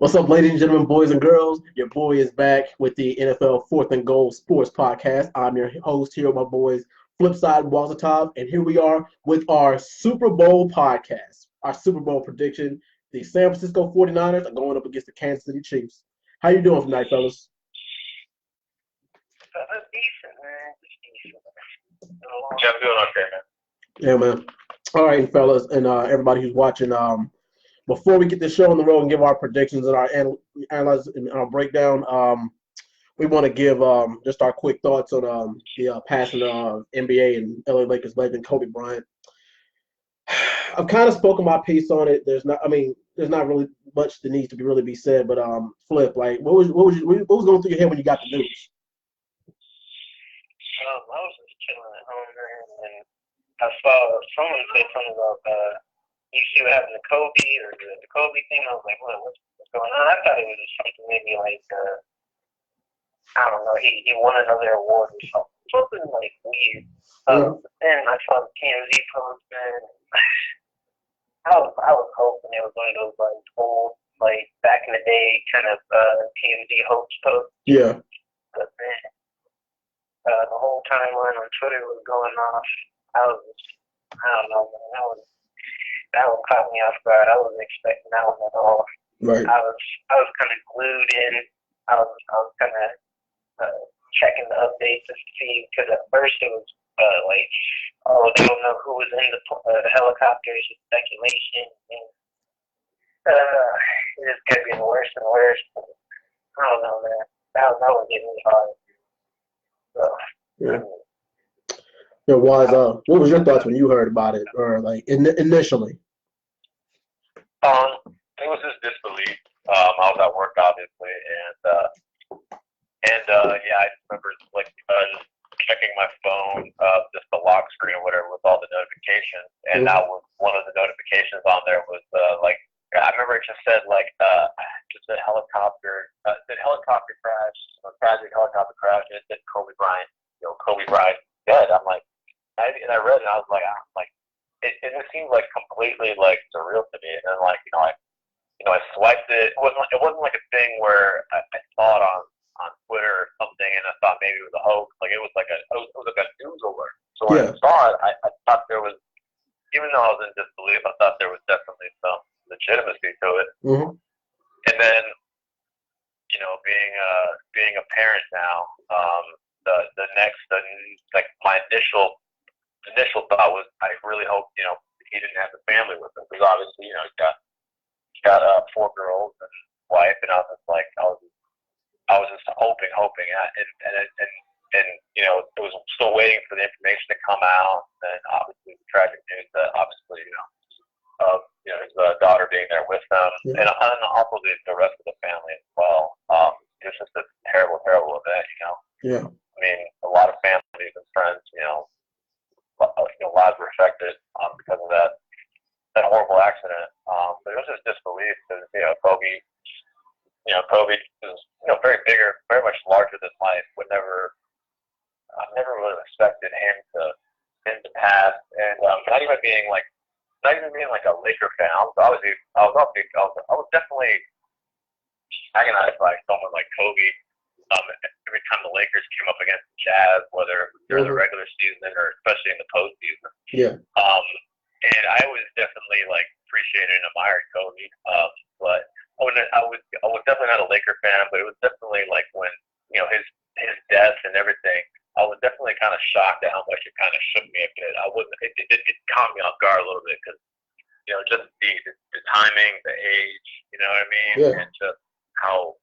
What's up, ladies and gentlemen, boys and girls? Your boy is back with the NFL Fourth and Goal Sports Podcast. I'm your host here with my boys, Flipside and Walzatov, and here we are with our Super Bowl podcast, our Super Bowl prediction. The San Francisco 49ers are going up against the Kansas City Chiefs. How you doing tonight, fellas? Decent, man. Yeah, I'm doing okay, man. Yeah, man. All right, fellas, and everybody who's watching, before we get this show on the road and give our predictions and our analyze and our breakdown, we want to give just our quick thoughts on the passing of NBA and LA Lakers legend Kobe Bryant. I've kind of spoken my piece on it. There's not really much that needs to be said. But Flip, like, what was going through your head when you got the news? I was just chilling at home, man, and I saw someone say something about you see what happened to Kobe or the Kobe thing. I was like, what's going on? I thought it was just something maybe like I don't know, he won another award or something like weird. And I saw the TMZ post, man. I was hoping it was one of those like old, like back in the day kind of TMZ hopes posts. Yeah. But man, the whole timeline on Twitter was going off. I don't know, man. That one caught me off guard. I wasn't expecting that one at all. Right. I was kind of glued in. I was kind of checking the updates to see, because at first it was like, oh, they don't know who was in the helicopter. It's just speculation. And it just kept getting worse and worse. I don't know, man. That was getting me hard. So, yeah. So, what was your thoughts when you heard about it, or like initially? It was just disbelief. I was at work, obviously, and yeah, I remember like just checking my phone, just the lock screen or whatever with all the notifications, and that was one of the notifications on there was like, I remember it just said like just a helicopter, crash, a tragic helicopter crash, and it said Kobe Bryant, Kobe Bryant dead. I'm like, and I read it, and I was like, it just seemed like completely like surreal to me, and then like I swiped it. It wasn't like a thing where I saw it on Twitter or something, and I thought maybe it was a hoax. Like it was like a news alert. So when I saw it, I thought there was, even though I was in disbelief, I thought there was definitely some legitimacy to it. Mm-hmm. And then, being a parent now, my initial thought was, I really hope he didn't have the family with him, because obviously he's got 4 girls and wife, and I was just like, I was just hoping, and it was still waiting for the information to come out, and obviously the tragic news that obviously his daughter being there with them, and also the rest of the family as well. It's just a terrible event, Yeah. I mean, a lot of families and friends, lives were affected because of that horrible accident. But it was just disbelief, because Kobe is very bigger, very much larger than life. I never really expected him to pass, and not even being like a Laker fan. I was definitely agonized by someone like Kobe. Every time the Lakers came up against the Jazz, whether during the regular season or especially in the postseason. Yeah. And I was definitely like appreciated and admired Kobe. But I was definitely not a Laker fan, but it was definitely like when his death and everything, I was definitely kind of shocked at how much it kind of shook me a bit. It caught me off guard a little bit, because just the timing, the age, you know what I mean, and just how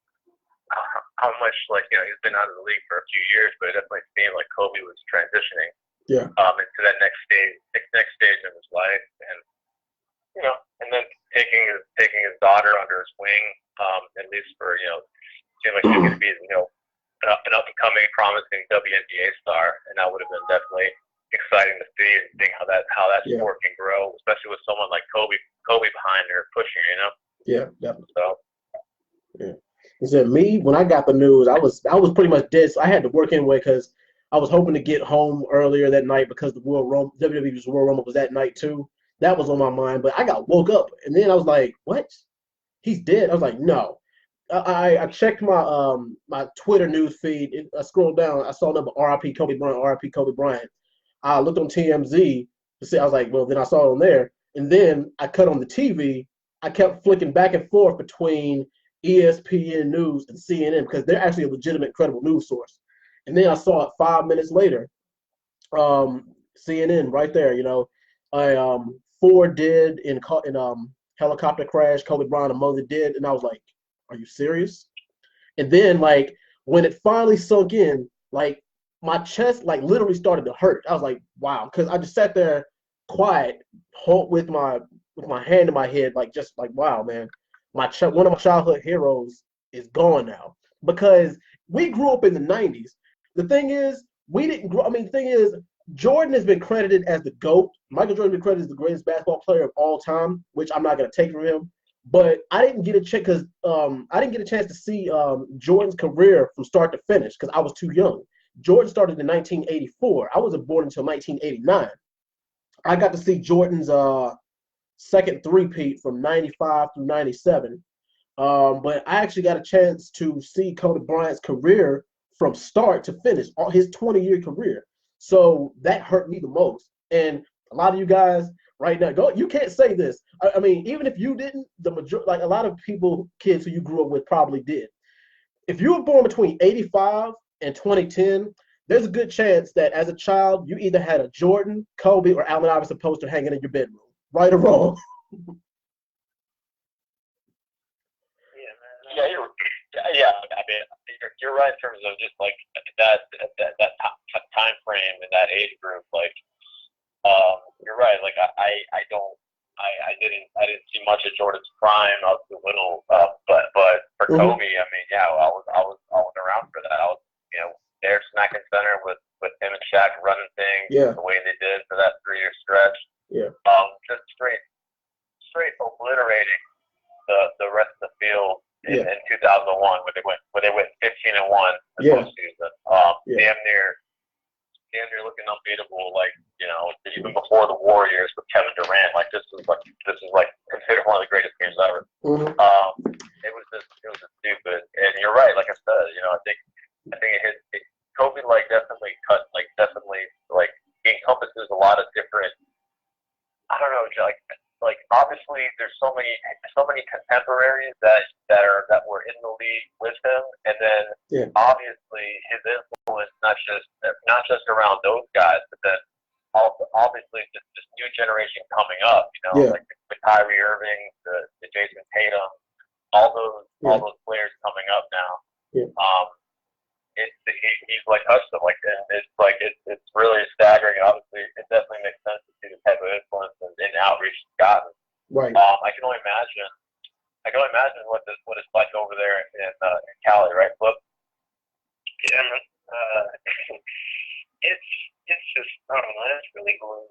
much he's been out of the league for a few years, but it definitely seemed like Kobe was transitioning into that next stage of his life, and and then taking his daughter under his wing, at least for seemed like she was going to be an up and coming promising WNBA star, and that would have been definitely exciting to see, and seeing how that sport can grow, especially with someone like Kobe behind her pushing her, Yeah, definitely. So yeah. He said, me, when I got the news, I was pretty much dead. So I had to work anyway, because I was hoping to get home earlier that night, because the WWE's World Rumble was that night too. That was on my mind, but I got woke up, and then I was like, what? He's dead? I was like, no. I checked my Twitter news feed. I scrolled down. I saw number R.I.P. Kobe Bryant. R.I.P. Kobe Bryant. I looked on TMZ to see. I was like, well, then I saw it on there, and then I cut on the TV. I kept flicking back and forth between ESPN News and CNN because they're actually a legitimate, credible news source. And then I saw it 5 minutes later. CNN right there. Four dead in helicopter crash. Kobe Bryant among the dead, and I was like, are you serious? And then like when it finally sunk in, like my chest like literally started to hurt. I was like, wow, because I just sat there quiet, with my hand in my head, like just like wow, man, one of my childhood heroes is gone now because we grew up in the '90s. The thing is, we didn't grow. I mean, the thing is, Jordan has been credited as the GOAT. Michael Jordan has been credited as the greatest basketball player of all time, which I'm not going to take from him. But I didn't get a chance because I didn't get a chance to see Jordan's career from start to finish because I was too young. Jordan started in 1984. I wasn't born until 1989. I got to see Jordan's second three-peat from 95 through 97. But I actually got a chance to see Kobe Bryant's career from start to finish, all his 20-year career. So that hurt me the most. And a lot of you guys right now, you can't say this. I mean, even if you didn't, like a lot of people, kids who you grew up with probably did. If you were born between 85 and 2010, there's a good chance that as a child, you either had a Jordan, Kobe, or Allen Iverson poster hanging in your bedroom. Right or wrong? Yeah, I mean, you're right in terms of just like that time frame and that age group. Like, you're right. Like, I didn't see much of Jordan's prime. I was too little. But for Kobe, I mean, yeah, I was around for that. I was, there smacking center with him and Shaq running things the way they did for that 3-year stretch. Yeah. Just straight obliterating the rest of the field in 2001 when they went 15-1 the postseason. Damn near looking unbeatable. Like, even before the Warriors with Kevin Durant, like this is like considered one of the greatest games ever. Mm-hmm. It was just stupid. And you're right. Like I said, I think Kobe definitely he encompasses a lot of different. I don't know, like obviously there's so many contemporaries that were in the league with him, and then obviously his influence not just around those guys, but then also obviously just this new generation coming up, like the Kyrie Irving, the Jason Tatum, all those players coming up now. He's like touched them, like, and it's really staggering. Obviously, it definitely makes sense to see the type of influence and outreach he's gotten. Right. I can only imagine what it's like over there in Cali, right, Flip? Yeah, man. It's just, I don't know, it's really cool.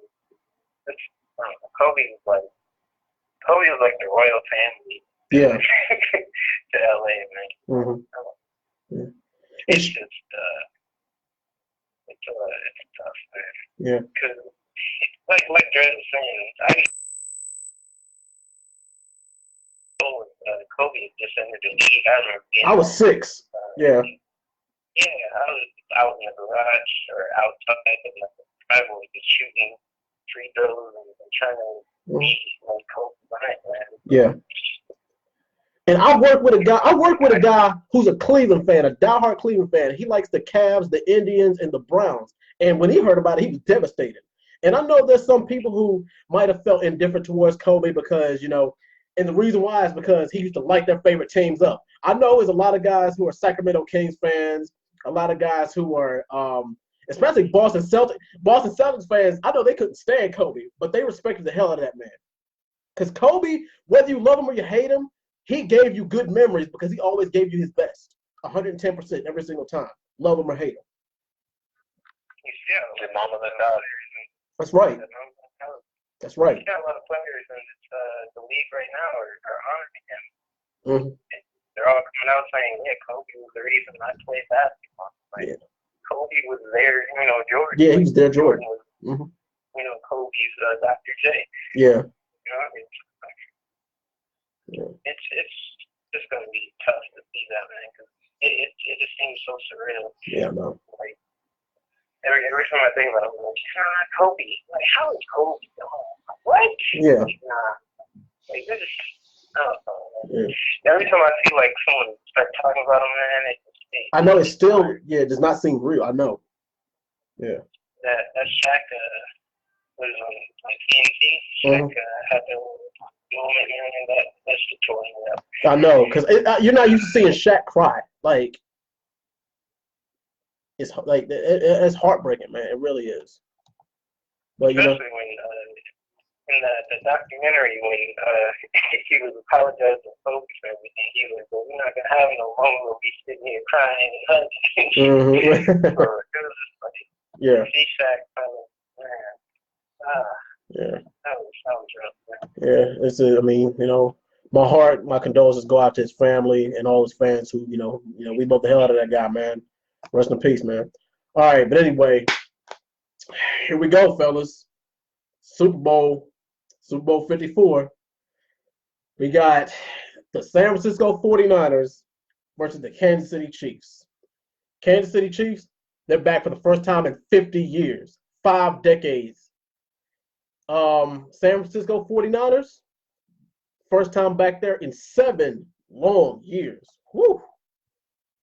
Kobe was like the royal family. Yeah. To LA, man. Mm-hmm. Yeah. It's just it's tough, man. Yeah. Because like Dred was saying, Kobe just entered the league. I was 6. Yeah. Yeah, I was out in the garage or outside in the driveway just shooting free throws and trying to be like Kobe Bryant, man. Yeah. And I work with a guy who's a Cleveland fan, a diehard Cleveland fan. He likes the Cavs, the Indians, and the Browns. And when he heard about it, he was devastated. And I know there's some people who might have felt indifferent towards Kobe because, and the reason why is because he used to light their favorite teams up. I know there's a lot of guys who are Sacramento Kings fans, a lot of guys who are, especially Boston Celtics fans. I know they couldn't stand Kobe, but they respected the hell out of that man. Because Kobe, whether you love him or you hate him, he gave you good memories because he always gave you his best, 110% every single time. Love him or hate him. Yeah, mama and daughter. That's right. That's right. You got a lot of players in the league right now are honoring him. Mm-hmm. They're all coming out saying, "Yeah, Kobe was the reason I played basketball." Like, Kobe was there. Jordan. Yeah, he was there. Jordan was, mm-hmm. Kobe's Dr. J. Yeah. It's just gonna be tough to so surreal. Yeah, no. Like every time I think about it, I'm like, Kobe. Like, how is Kobe gone? What? Yeah. Like, nah. Like, this is. Yeah. Every time I see like someone start talking about him, man, I know it's still it does not seem real. I know. Yeah. That Shaq was on like TNT. Shaq had the moment, man. That's the toy. I know, because you're not used to seeing Shaq cry. Like it's heartbreaking, man. It really is. But especially when in the documentary when he was apologizing to folks for everything, he was, well, we're not gonna have no moment where we sitting here crying and hugging. Or it was just like, yeah. see Shaq, man. Yeah. That was rough, man. Yeah, I mean, my condolences go out to his family and all his fans who, we both the hell out of that guy, man. Rest in peace, man. All right, but anyway, here we go, fellas. Super Bowl 54. We got the San Francisco 49ers versus the Kansas City Chiefs. Kansas City Chiefs, they're back for the first time in 50 years, 5 decades. San Francisco 49ers, first time back there in 7 long years. Woo!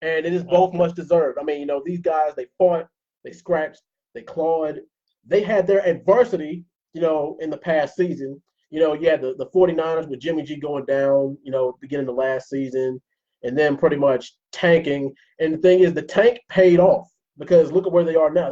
And it is both much deserved. I mean, these guys, they fought, they scratched, they clawed. They had their adversity, in the past season. You had the 49ers with Jimmy G going down, beginning of last season, and then pretty much tanking. And the thing is, the tank paid off because look at where they are now.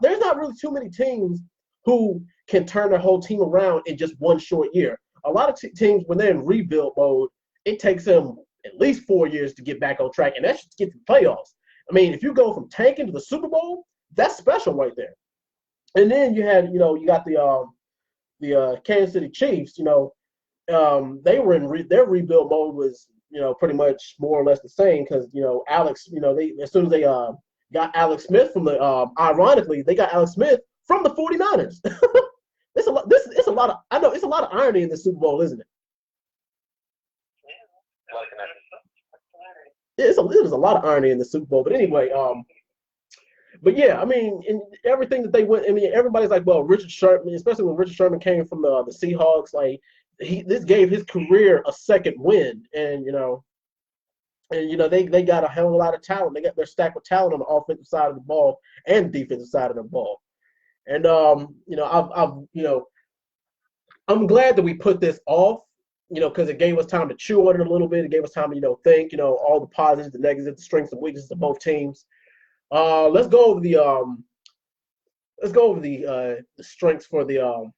There's not really too many teams who can turn their whole team around in just one short year. A lot of teams, when they're in rebuild mode, it takes them at least 4 years to get back on track, and that's just to get to the playoffs. I mean, if you go from tanking to the Super Bowl, that's special right there. And then you got the Kansas City Chiefs. They were in their rebuild mode was pretty much more or less the same because Alex. They as soon as they got Alex Smith from the ironically they got Alex Smith from the 49ers. It's a lot of irony in the Super Bowl, isn't it? There's a lot of irony in the Super Bowl, but anyway, but yeah, I mean, in everything that they went, I mean, everybody's like, well, Richard Sherman, especially when Richard Sherman came from the Seahawks, like this gave his career a second wind, and they got a hell of a lot of talent. They're stacked with talent on the offensive side of the ball and defensive side of the ball, and I'm glad that we put this off. Because it gave us time to chew on it a little bit. It gave us time to, think, all the positives, the negatives, the strengths and weaknesses of both teams. Let's go over the strengths for the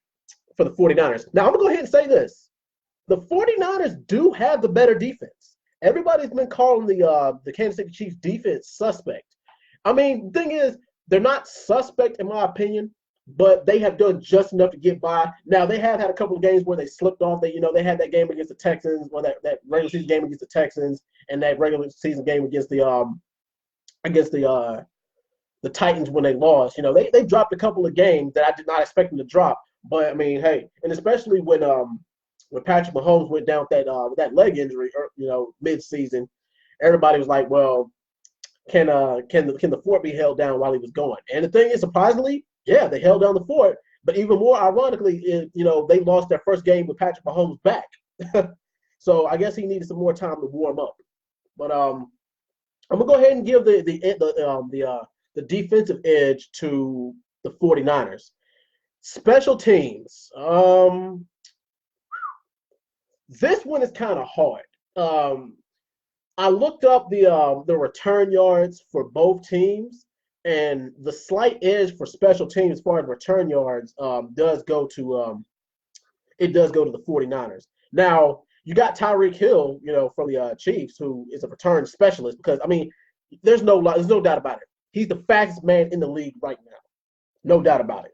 49ers. Now I'm gonna go ahead and say this: the 49ers do have the better defense. Everybody's been calling the Kansas City Chiefs defense suspect. I mean, the thing is, they're not suspect in my opinion, but they have done just enough to get by. Now they have had a couple of games where they slipped off. They had that game against the Texans, or that regular season game against the Texans, and that regular season game against the Titans when they lost. They dropped a couple of games that I did not expect them to drop. But I mean, hey, and especially when Patrick Mahomes went down with that leg injury, mid-season, everybody was like, well, can the fort be held down while he was going? And the thing is, surprisingly, yeah, they held down the fort. But even more ironically, they lost their first game with Patrick Mahomes back. So I guess he needed some more time to warm up. But I'm gonna go ahead and give the defensive edge to the 49ers. Special teams. This one is kind of hard. I looked up the return yards for both teams, and the slight edge for special teams as far as return yards does go to the 49ers. Now, you got Tyreek Hill, from the Chiefs, who is a return specialist because, I mean, there's no doubt about it. He's the fastest man in the league right now. No doubt about it.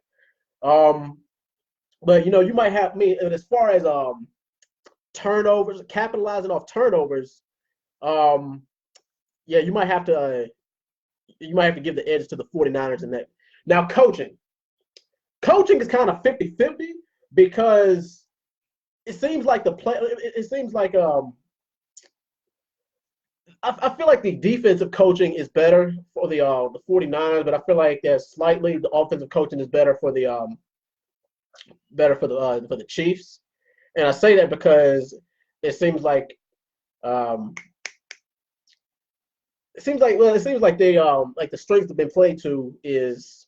But, you might have as far as turnovers, capitalizing off turnovers, yeah, you might have to give the edge to the 49ers in that. Now, coaching is kind of 50-50 because it seems like I feel like the defensive coaching is better for the 49ers, but I feel like that slightly the offensive coaching is better for the Chiefs. And I say that because it seems like um, it seems like they like the strength have been played to is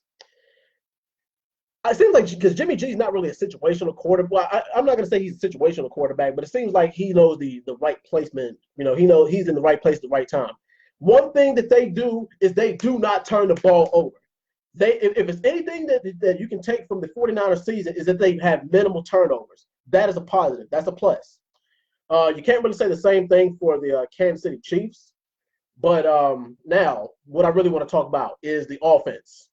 it seems like because Jimmy G's not really a situational quarterback. Well, I'm not going to say he's a situational quarterback, but it seems like he knows the right placement. You know, he knows he's in the right place at the right time. One thing that they do is they do not turn the ball over. If it's anything that you can take from the 49ers season is that they have minimal turnovers. That is a positive. That's a plus. You can't really say the same thing for the Kansas City Chiefs. But now, what I really want to talk about is the offense.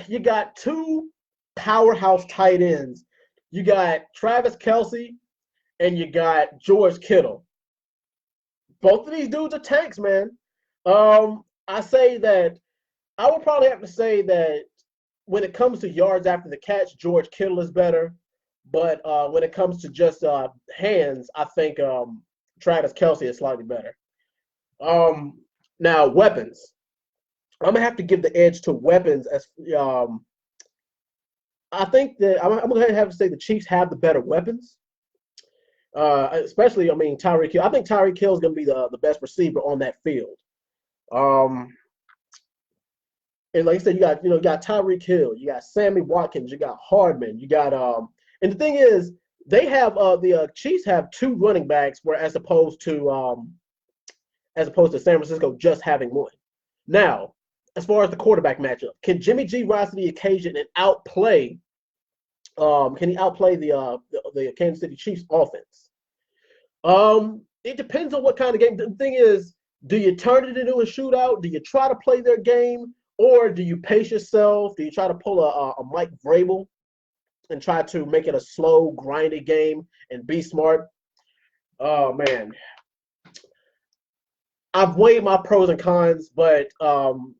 You got two powerhouse tight ends. You got Travis Kelce and you got George Kittle. Both of these dudes are tanks, man. I say that I would probably have to say that when it comes to yards after the catch, George Kittle is better. But when it comes to just hands, I think Travis Kelce is slightly better. Now, weapons. I'm gonna have to give the edge to weapons. As I think that I'm gonna have to say the Chiefs have the better weapons. Especially, I mean, Tyreek Hill. I think Tyreek Hill is gonna be the best receiver on that field. And like I said, you got Tyreek Hill, you got Sammy Watkins, you got Hardman, you got and the thing is, they have the Chiefs have two running backs, where as opposed to San Francisco just having one. Now, as far as the quarterback matchup, can Jimmy G rise to the occasion and outplay? Can he outplay the Kansas City Chiefs offense? It depends on what kind of game. The thing is, do you turn it into a shootout? Do you try to play their game? Or do you pace yourself? Do you try to pull a Mike Vrabel and try to make it a slow, grinded game and be smart? Oh, man. I've weighed my pros and cons, but I'm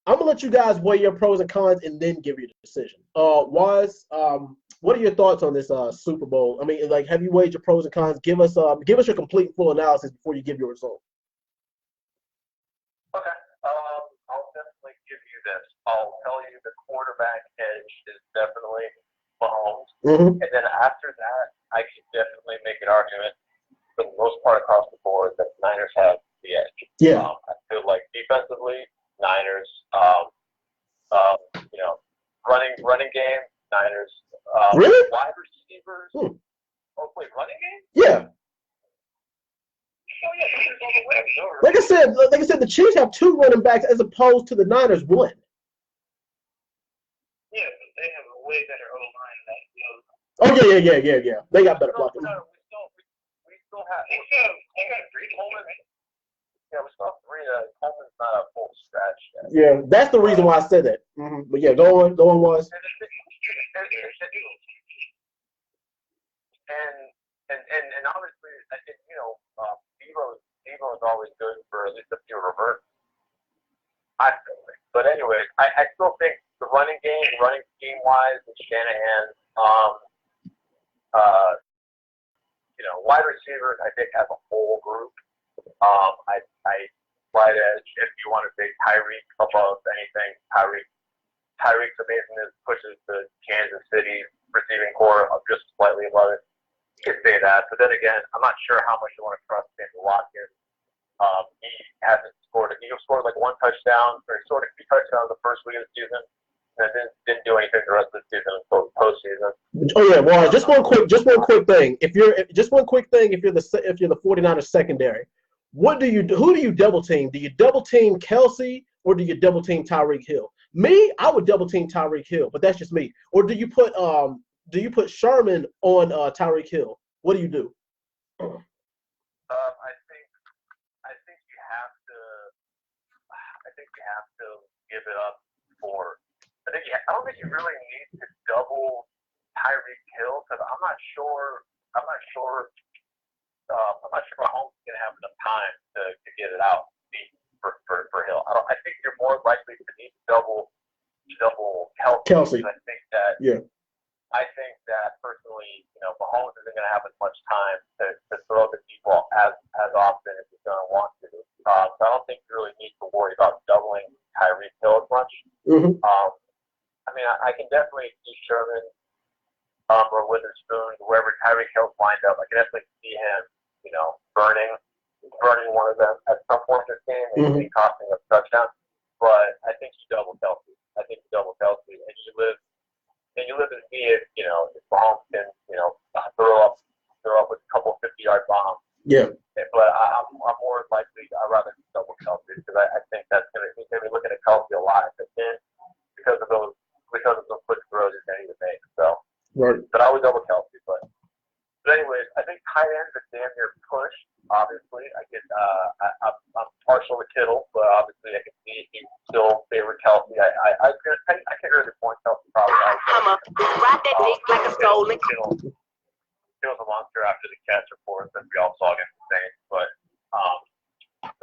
going to let you guys weigh your pros and cons and then give your decision. What are your thoughts on this Super Bowl? I mean, like, have you weighed your pros and cons? Give us your complete and full analysis before you give your result. Okay. I'll definitely give you this. I'll tell you the quarterback edge is definitely Mahomes. Mm-hmm. And then after that, I can definitely make an argument for the most part across the board that the Niners have the edge. Yeah. I feel like defensively, Niners, running game, Niners. Really? Wide receivers. Oh, wait, running game? Yeah. Oh yeah, he's on the web. Like I said, the Chiefs have two running backs as opposed to the Niners one. Yeah, but they have a way better O-line than the other. Oh yeah. They got better blocking. We still have. They got three Coleman. Yeah, we still have three. Coleman's not a full stretch yet. Yeah, that's the reason why I said that. Mm-hmm. But yeah, go on, was. And obviously, I think Devo is always good for at least a few reverts. I feel like. But anyway, I still think the running scheme wise, with Shanahan, wide receivers, I think have a whole group. I right edge, if you want to say Tyreek above anything, Tyreek's amazing. Pushes the Kansas City receiving core up just slightly above it. You could say that, but then again, I'm not sure how much you want to trust Sammy Watkins. He hasn't scored. He scored like one touchdown, or he scored 2 touchdowns the first week of the season, and then didn't do anything the rest of the season until the postseason. Oh yeah, well, just one quick thing. If you're the 49ers secondary, who do you double team? Do you double team Kelce or do you double team Tyreek Hill? Me, I would double team Tyreek Hill, but that's just me. Or do you put Sherman on Tyreek Hill? What do you do? I have to give it up for. I don't think you really need to double Tyreek Hill because I'm not sure Mahomes is going to have enough time to get it out for Hill. I think you're more likely to need double Kelce. Kelce. I think that. Yeah. I think that personally, Mahomes isn't going to have as much time to throw the deep ball as often as he's going to want to. So I don't think you really need to worry about doubling Tyreek Hill as much. Mm-hmm. I can definitely see Sherman or Witherspoon, wherever Tyreek Hill's lined up. I can definitely see him, burning one of them at some point in this game, maybe costing a touchdown. But I think you double Kelsey. And you live and see if Mahomes can throw up with a couple 50-yard bombs. Yeah. But I'm more likely I'd rather double Kelsey because I think he's gonna be looking at Kelsey a lot at the end because of those quick throws he's gonna need to make. So, right. But I would double Kelsey. But anyways, I think tight ends are damn near push. Obviously, I'm partial to Kittle, but obviously I can see he still favor Kelsey. I can't really point Kelsey probably. Ride that dick like a stolen. Kittle's a monster after the catch, of course, that we all saw against the Saints. But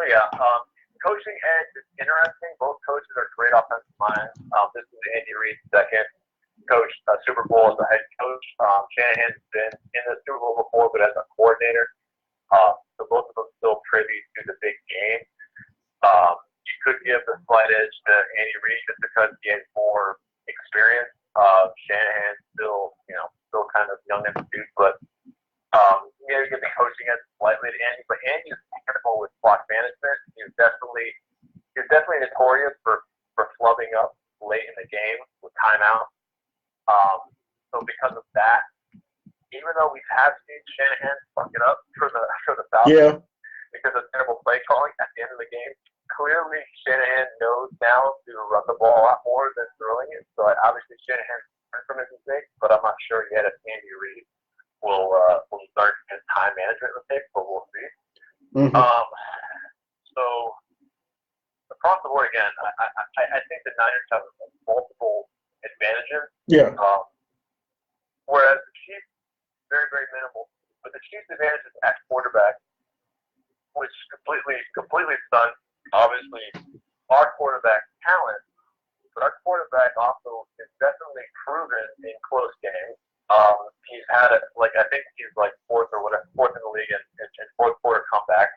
yeah, coaching edge is interesting. Both coaches are great offensive minds. This is Andy Reid's second coach, Super Bowl as a head coach. Shanahan's been in the Super Bowl before, but as a coordinator. So both of them still privy to the big game. You could give the slight edge to Andy Reid just because he has more experience. Shanahan's still kind of young and astute, but maybe give the coaching edge slightly to Andy. But Andy's terrible with clock management. He's definitely notorious for flubbing up late in the game with timeout. So because of that, even though we have seen Shanahan fuck it up for the Falcons because of terrible play calling at the end of the game, clearly Shanahan knows now to run the ball a lot more than throwing it. So obviously Shanahan learned from his mistakes, but I'm not sure yet if Andy Reid will learn his time management mistakes, but we'll see. Mm-hmm. So across the board again, I think the Niners have multiple advantages. Yeah. Whereas the Chiefs very, very minimal. But the Chiefs' advantage is at quarterback, which completely stuns, obviously, our quarterback talent. But our quarterback also is definitely proven in close games. He's had I think he's like fourth in the league in fourth quarter comeback.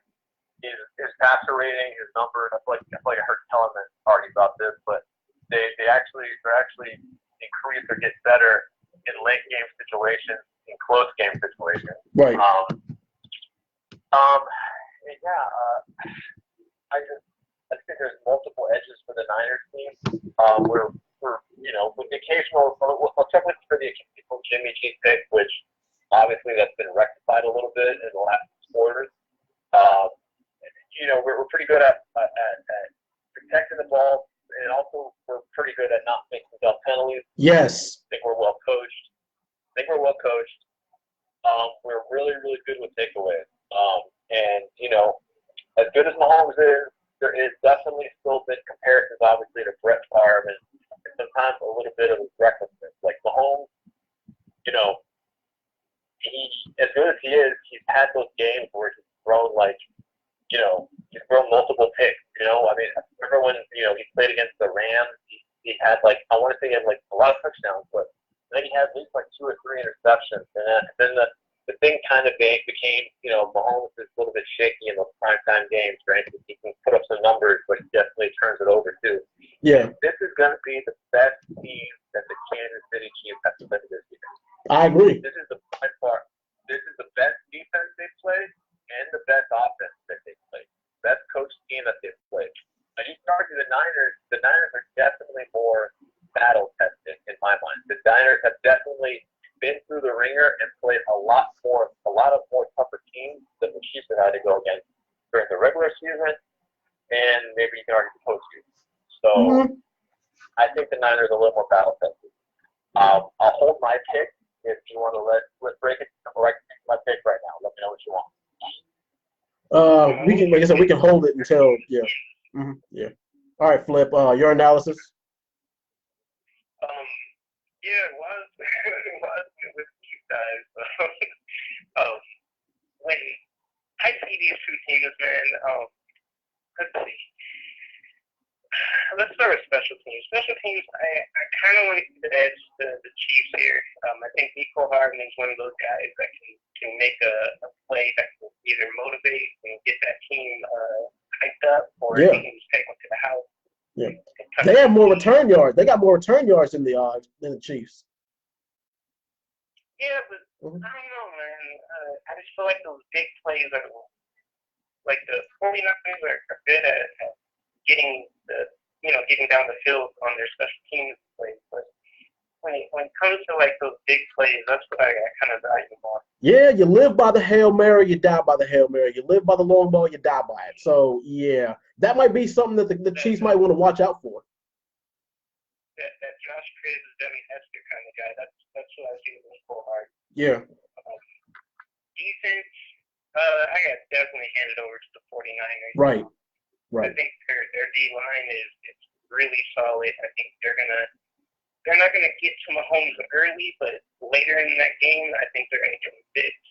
His passer rating, his number, I feel like I heard Kellerman argue about this, but they're actually increase or get better in late game situations, in close game situations. Right. I think there's multiple edges for the Niners team. We're with the occasional, I'll check with for the occasional Jimmy G pick, which obviously that's been rectified a little bit in the last quarters. We're pretty good at protecting the ball, and also we're pretty good at not making dumb penalties. Yes. I think we're well coached. We're really, really good with takeaways. And as good as Mahomes is, there is definitely still been comparisons, obviously, to Brett Favre and sometimes a little bit of recklessness. Like Mahomes, he, as good as he is, he's had those games where he's thrown he's thrown multiple picks. I remember when he played against the Rams, he had I want to say he had a lot of touchdowns, but then he had at least 2 or 3 interceptions, and then the thing kind of became, Mahomes is a little bit shaky in those primetime games. Granted, he can put up some numbers, but he definitely turns it over too. Yeah. This is going to be the best team that the Kansas City Chiefs have to play this year. I agree. This is the best defense they've played and the best offense that they've played. Best coach team that they've played. And you can argue the Niners are definitely more battle tested in my mind. The Niners have definitely been through the ringer and played a lot of more tougher teams than the Chiefs have had to go against during the regular season and maybe you can argue the postseason. So I think the Niners are a little more battle tested. I'll hold my pick if you want to let's break it. Or I can take my pick right now. Let me know what you want. We can, like I said, we can hold it until yeah. All right, Flip. Your analysis. Well, with you guys. When I see these two teams, man. Let's see. Let's start with special teams. Special teams, I kind of want to give the edge to the Chiefs here. I think Nico Harden is one of those guys that can make a play that can either motivate and get that team hyped up, or he can just take them to the house. Yeah, they have more return yards. They got more return yards than the Chiefs. Yeah, but I don't know, man. I just feel like those big plays are like the 49ers are good at getting getting down the field on their special teams plays, but when it comes to like those big plays, that's what I kind of value more. Yeah, you live by the Hail Mary, you die by the Hail Mary. You live by the long ball, you die by it. So yeah, that might be something that the Chiefs might want to watch out for. That Josh Cribbs, Devin Hester kind of guy. That's what I see with Nico Harden. Yeah. Defense, I got definitely handed over to the 49ers. Right. I think their D line is really solid. I think they're not gonna get to Mahomes early, but later in that game, I think they're gonna get him fixed.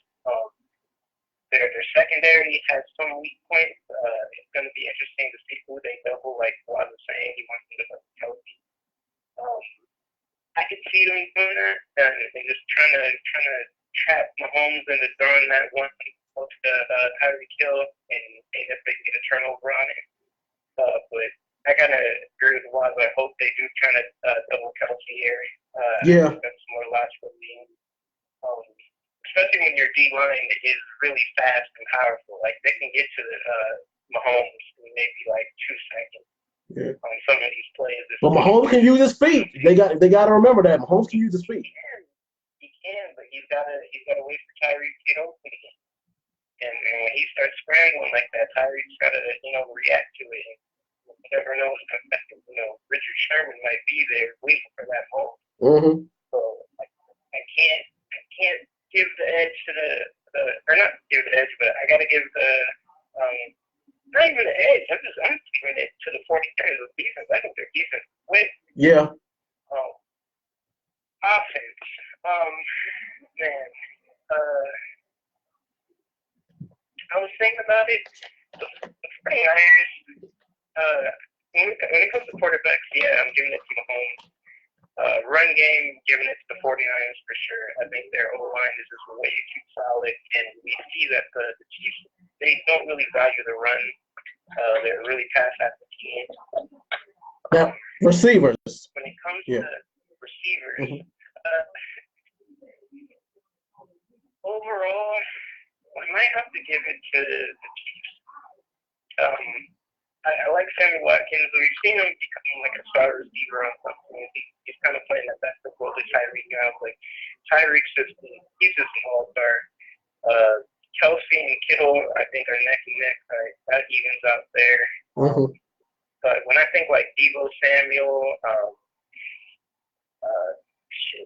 Their secondary has some weak points. It's gonna be interesting to see who they double. Like Rob was saying, he wants to go Kelsey. I could see them doing that and just trying to trap Mahomes into throwing that one to Tyreek Hill, and if they can get a turnover on it. But I gotta agree with Waz. I hope they do try to double Kelsey here. Yeah. That's more logical thing. Especially when your D line is really fast and powerful. Like they can get to Mahomes in maybe like 2 seconds. Yeah. On some of these plays. But Mahomes can use his feet. They got to remember that Mahomes can use his feet. He can, but he's gotta wait for Tyreek to get open again. And when he starts scrambling like that, Tyreek's gotta react to it. And you never know. Richard Sherman might be there waiting for that moment. Mm-hmm. So I can't give the edge to or not give the edge, but I gotta give the not even the edge. I'm giving it to the 49ers with defense. I think their defense wins. Yeah. Offense. Man. I was thinking about it. The 49ers, when it comes to quarterbacks, yeah, I'm giving it to Mahomes. Run game, giving it to the 49ers for sure. I think their O-line is just way too solid, and we see that the Chiefs, they don't really value the run. They're really pass after teams. Yeah, receivers. When it comes to receivers, overall, I might have to give it to the Chiefs. I like Sammy Watkins. We've seen him become like a star receiver on something. He's kind of playing that basketball to Tyreek now. Like Tyreek's he's just an all-star. Kelsey and Kittle, I think, are neck and neck. That evens out there. But when I think like Deebo Samuel,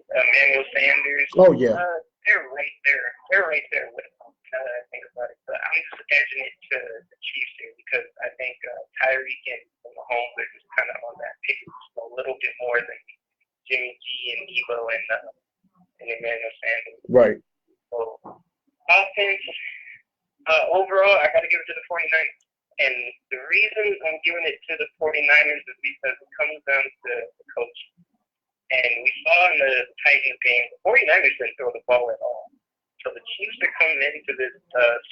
Emmanuel Sanders, they're right there. They're right there with them. Now that I think about it, but I'm just edging it to the Chiefs here because I think Tyreek and Mahomes are just kind of on that pace a little bit more than Jimmy G and Deebo and Emmanuel Sanders. Right. So offense, overall, I got to give it to the 49ers. And the reason I'm giving it to the 49ers is because it comes down to the coach. And we saw in the Titans game, the 49ers didn't throw the ball at all. So the Chiefs are coming into this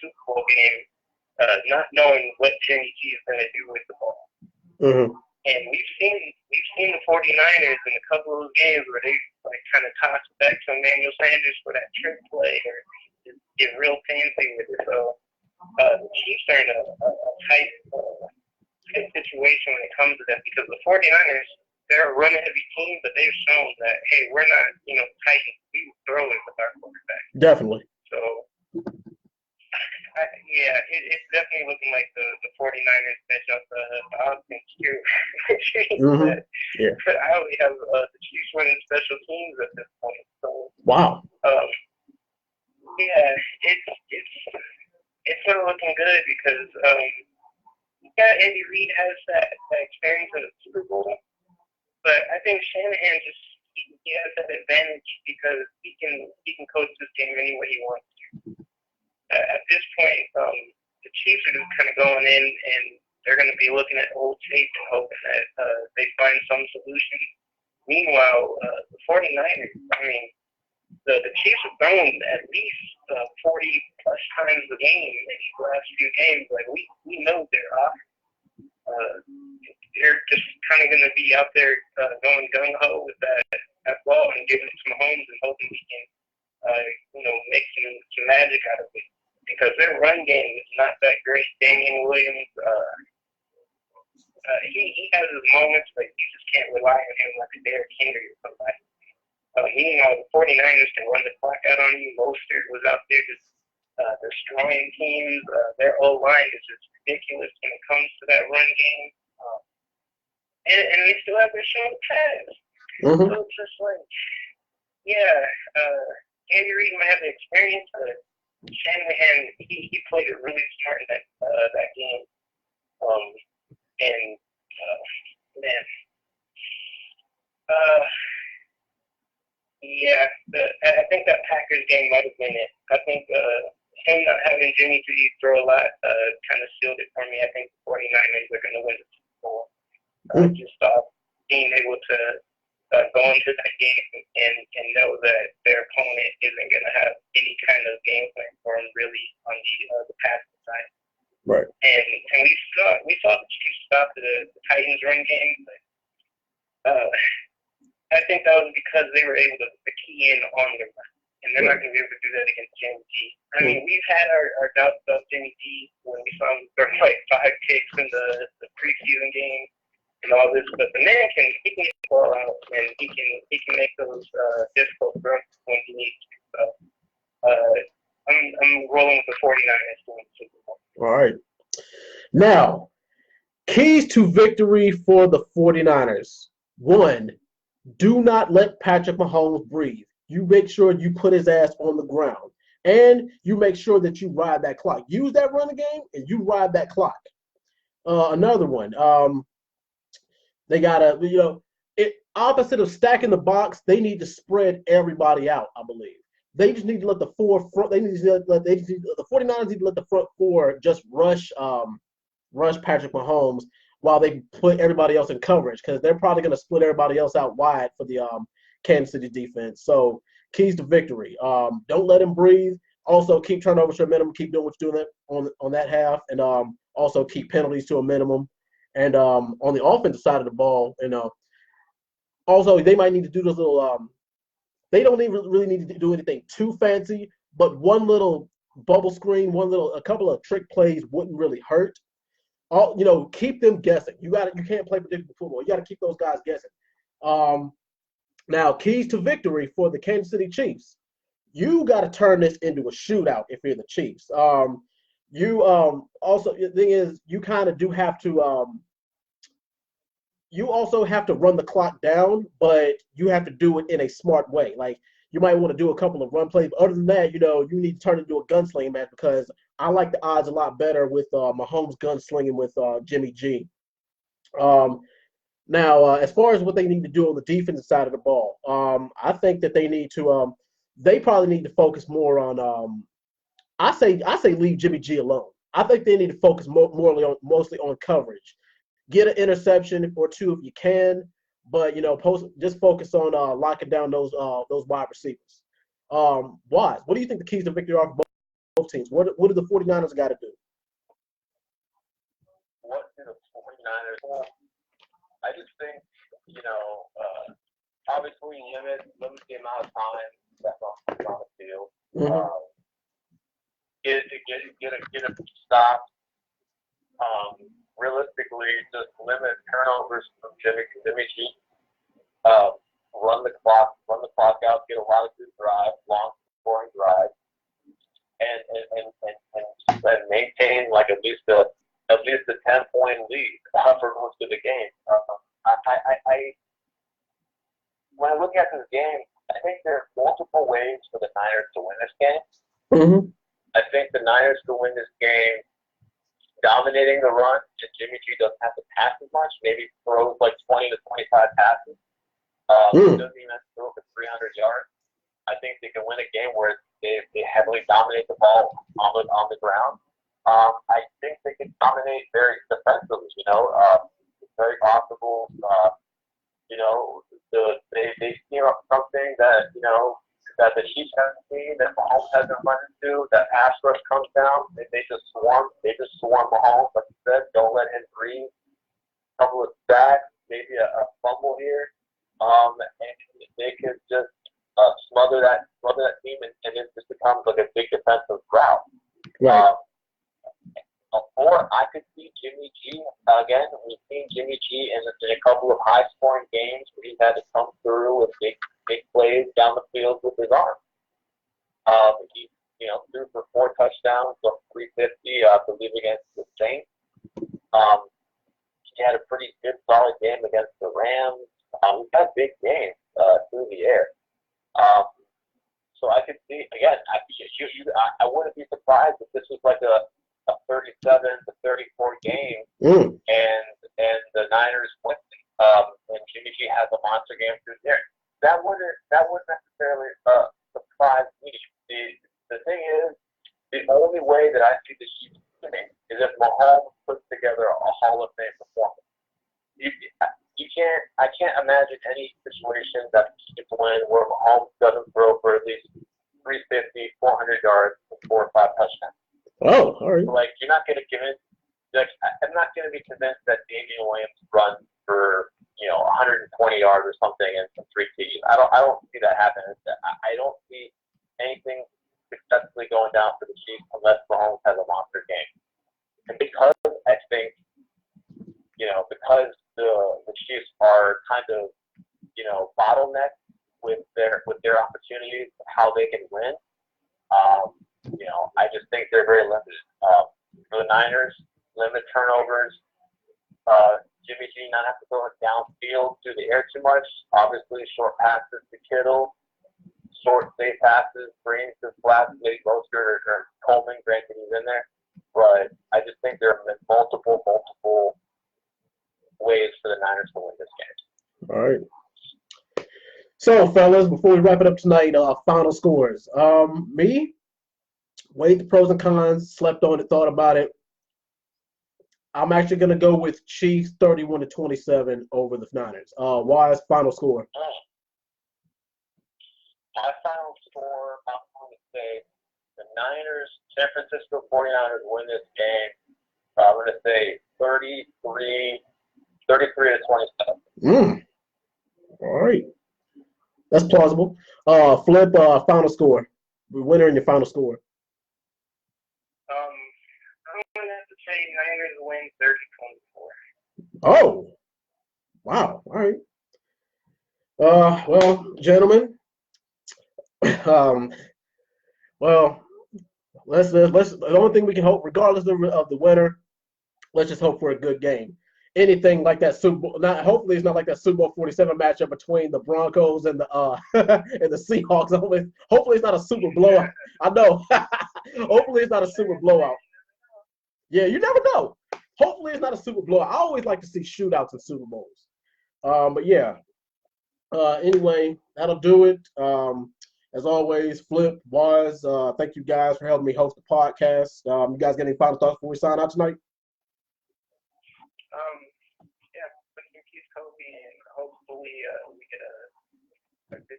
Super Bowl game not knowing what Jimmy G is going to do with the ball. And we've seen the 49ers in a couple of those games where they like kind of toss it back to Emmanuel Sanders for that trick play or just get real fancy with it. So the Chiefs are in a tight situation when it comes to that because the 49ers, they're a run-heavy team, but they've shown that, hey, we're not, Titans. We throw it with our quarterback. Definitely. So, it's definitely looking like the 49ers fetch up the offense too. But I only have the Chiefs winning special teams at this point. So, wow. It's not looking good because Andy Reid has that experience in the Super Bowl. But I think Shanahan he has that advantage because he can coach this team any way he wants to. At this point, the Chiefs are just kind of going in and they're going to be looking at old tape and hoping that they find some solution. Meanwhile, the 49ers, I mean, the Chiefs have thrown at least 40-plus times a game in these last few games. Like, we know they're off. They're just kind of going to be out there going gung-ho with that ball and giving it to Mahomes and hoping he can, make some magic out of it. Because their run game is not that great. Damian Williams, he has his moments, but you just can't rely on him like a Derrick Henry or somebody. Meanwhile, the 49ers can run the clock out on you. Mostert was out there just destroying teams. Their O-line is just ridiculous when it comes to that run game. And they still have their short pass. Mm-hmm. So it's just like, Andy Reid might have the experience, but Shanahan, he played it really smart in that game. I think that Packers game might have been it. I think him not having Jimmy G throw a lot kind of sealed it for me. I think the 49ers are going to win the Super Bowl. Just being able to go into that game and know that their opponent isn't going to have any kind of game plan for them really on the passing side. Right. And we saw the Chiefs stop the Titans run game, but I think that was because they were able to key in on the run, and they're not going to be able to do that against Jimmy G. I mean, we've had our doubts about Jimmy G when we saw him throw like 5 kicks in the preseason game and all this, but the man can get the ball out and he can make those difficult runs when he needs to. So I'm rolling with the 49ers to win the Super Bowl. All right. Now, keys to victory for the 49ers. 1, do not let Patrick Mahomes breathe. You make sure you put his ass on the ground. And you make sure that you ride that clock. Use that running game and you ride that clock. Another one. They got to, opposite of stacking the box, they need to spread everybody out, I believe. They just need to let the 49ers need to let the front 4 just rush Patrick Mahomes while they put everybody else in coverage, because they're probably going to split everybody else out wide for the Kansas City defense. So keys to victory. Don't let him breathe. Also, keep turnovers to a minimum. Keep doing what you're doing on that half, and also keep penalties to a minimum. And on the offensive side of the ball, also they might need to do those little. They don't even really need to do anything too fancy, but one little bubble screen, a couple of trick plays wouldn't really hurt. Keep them guessing. You can't play predictable football. You got to keep those guys guessing. Now, keys to victory for the Kansas City Chiefs. You got to turn this into a shootout if you're the Chiefs. Also, the thing is, you kind of do have to. You also have to run the clock down, but you have to do it in a smart way. Like, you might want to do a couple of run plays. But other than that, you need to turn it into a gunslinging match, because I like the odds a lot better with Mahomes gunslinging with Jimmy G. Now, as far as what they need to do on the defensive side of the ball, I think that they need to. They probably need to focus more on. I say leave Jimmy G alone. I think they need to focus mostly on coverage. Get an interception or 2 if you can, but just focus on locking down those wide receivers. Wise, what do you think the keys to victory are for both teams? What do the 49ers got to do? What do the 49ers? I just think, obviously limit the amount of time that's on the field. Get a stop. Realistically, just limit turnovers from Jimmy G. Run the clock out. Get a lot of good drives, long scoring drives, and maintain like at least a 10-point lead for most of the game. When I look at this game, I think there are multiple ways for the Niners to win this game. Mm-hmm. I think the Niners can win this game dominating the run, and Jimmy G doesn't have to pass as much. Maybe throws like 20 to 25 passes. Doesn't even have to throw for 300 yards. I think they can win a game where they heavily dominate the ball on the ground. I think they can dominate very defensively. It's very possible. They scheme up something that that the Chiefs haven't seen, that Mahomes hasn't run into, that pass rush comes down, and they just swarm Mahomes, like you said, don't let him breathe. A couple of sacks, maybe a fumble here, and they could just smother that team, and it just becomes like a big defensive drought. Right. Or I could see Jimmy G again. We've seen Jimmy G in a couple of high-scoring games where he's had to come through with big plays down the field with his arm. He threw for 4 touchdowns, so 350, I believe, against the Saints. He had a pretty good, solid game against the Rams. We've had big games through the air. So I could see again. I wouldn't be surprised if this was like a 37-34 game, and the Niners win, and Jimmy G has a monster game through there. That wouldn't necessarily surprise me. The thing is, the only way that I see the Chiefs winning is if Mahomes puts together a Hall of Fame performance. I can't imagine any situation that the Chiefs win where Mahomes doesn't throw for at least 350, 400 yards, and 4 or 5 touchdowns. Oh, all right. Like, you're not going to convince. Like, I'm not going to be convinced that Damian Williams runs for 120 yards or something and 3 TDs. I don't see that happening. I don't see anything successfully going down for the Chiefs unless Mahomes has a monster game. And because I think, because the Chiefs are kind of bottlenecked with their opportunities of how they can win. I just think they're very limited. For the Niners, limited turnovers. Jimmy G not have to go downfield through the air too much. Obviously, short passes to Kittle, short safe passes, screens to flat, maybe Mostert or Coleman. Granted, he's in there, but I just think there are multiple ways for the Niners to win this game. All right. So, fellas, before we wrap it up tonight, final scores. Me, weighed the pros and cons, slept on it, thought about it. I'm actually going to go with Chiefs 31-27 over the Niners. Wise, final score. My final score, I'm going to say the Niners, San Francisco 49ers win this game. I'm going to say 33-27. All right. That's plausible. Flip, final score. Winner in your final score. I'm going to have to say Niners win 30-24. Oh, wow. All right. Well, gentlemen, let's the only thing we can hope, regardless of the winner, let's just hope for a good game. Anything like that Super Bowl, hopefully it's not like that Super Bowl 47 matchup between the Broncos and the and the Seahawks. Hopefully it's not a super blowout. I know. Hopefully it's not a super blowout. Yeah, you never know. Hopefully it's not a super blowout. I always like to see shootouts in Super Bowls. But yeah. Anyway, that'll do it. As always, Flip, Wise, thank you guys for helping me host the podcast. You guys got any final thoughts before we sign out tonight? Kobe, and hopefully we get a good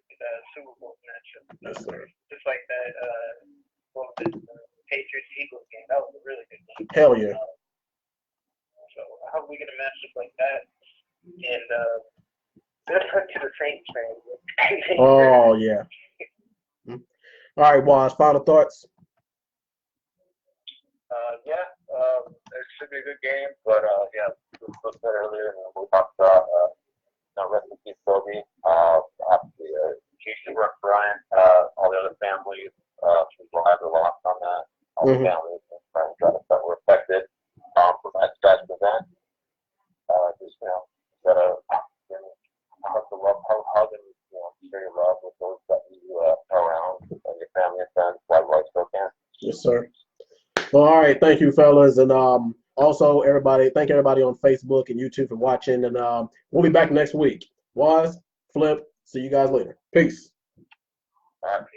Super Bowl matchup. Yes, sir. Just like that, Patriots-Eagles game. That was a really good game. Hell yeah. So I hope we get a matchup like that. And good luck to the Saints fans. Oh, yeah. All right, Waz, final thoughts? It should be a good game, but we spoke about earlier, and we talked about rest in peace, Kobe, obviously, Super Bryant, all the other families who have their loss on that, all the families and friends that were affected from that tragic event. Just gotta hug and share your love with those that you are around, and your family and friends, while you still can. Yes, sir. Well, all right. Thank you, fellas. And also, thank everybody on Facebook and YouTube for watching. And we'll be back next week. Waz, Flip, see you guys later. Peace. All right.